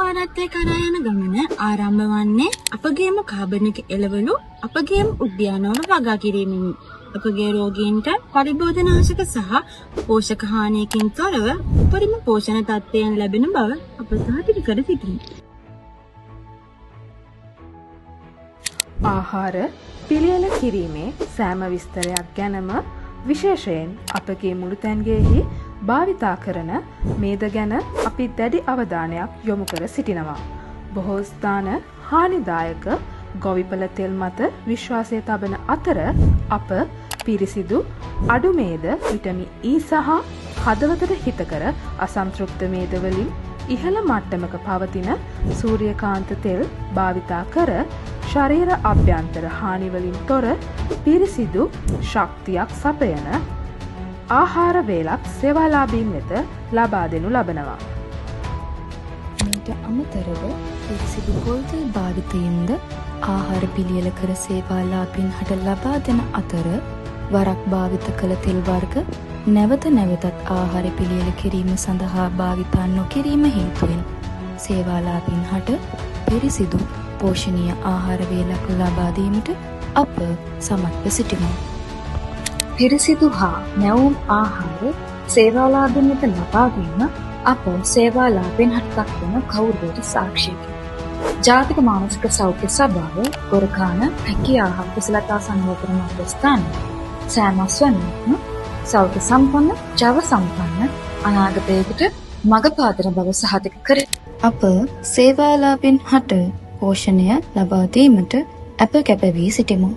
සාරත්වයේ කරා යන ගමන ආරම්භ වන්නේ අපගේම කාබනික එළවලු අපගේම උද්‍යානවල වගා කිරීමෙනි. අපගේ රෝගීන්ට පරිභෝජනාශක සහ පෝෂක හානියකින් තොරව උපරිම පෝෂණ තත්ත්වයන් ලැබෙන බව අප සාතික කර සිටිමු. ආහාර පිළියෙල කිරීමේ සෑම විස්තරයක් ගැනම විශේෂයෙන් අපගේ මුළුතැන්ගෙහි භාවිතා කරන මේද ගැන අපි දැඩි අවධානයක් යොමු කර සිටිනවා. බොහෝ ස්ථාන හානිදායක ගොවිපළ තෙල් මත විශ්වාසය තබන අතර අප පිරිසිදු අඩු මේද විටමින් E සහ හදවතට හිතකර අසන්තෘප්ත මේද වලින් ඉහළ මට්ටමක පවතින සූර්යකාන්ත තෙල් භාවිතා කර ශරීර අභ්‍යන්තර හානි වලින් තොර පිරිසිදු ශක්තියක් සපයන ආහාර වේලක් සේවාලාභීන් වෙත ලබා දෙනු ලබනවා. මීට අමතරව පිරිසිදු පොල්තෙල් භාවිතයෙන්ද ආහාර පිළියෙල කර සේවාලාභීන් හට ලබා දෙන අතර වරක් භාවිත කළ තෙල් වර්ග නැවත නැවතත් ආහාර පිළියෙල කිරීම සඳහා භාවිතා නොකිරීම හේතුවෙන් සේවාලාභීන් හට පිරිසිදු පෝෂණීය ආහාර වේලක් ලබා දීමට අප සමත්ව සිටිමු. පිරිසිදු හා නැවුම් ආහාර සේවාලාභීන් වෙත ලබා දීම අප සේවාලාභීන් හට දක්වන කෞරවයට සාක්ෂියකි. ජාතික මානසික සෞඛ්‍ය සභාව ගොරකාන හැකියාව හා කුසලතා සංවර්ධන මධ්‍යස්ථාන සෑම ස්වයංම සෞඛ්‍ය සම්පන්න ජව සම්පන්න අනාගතයකට මඟ පාදන බව සහතික කරයි. අප සේවාලාභීන් හට පෝෂණය ලබා දීමට අප කැප වී සිටිමු.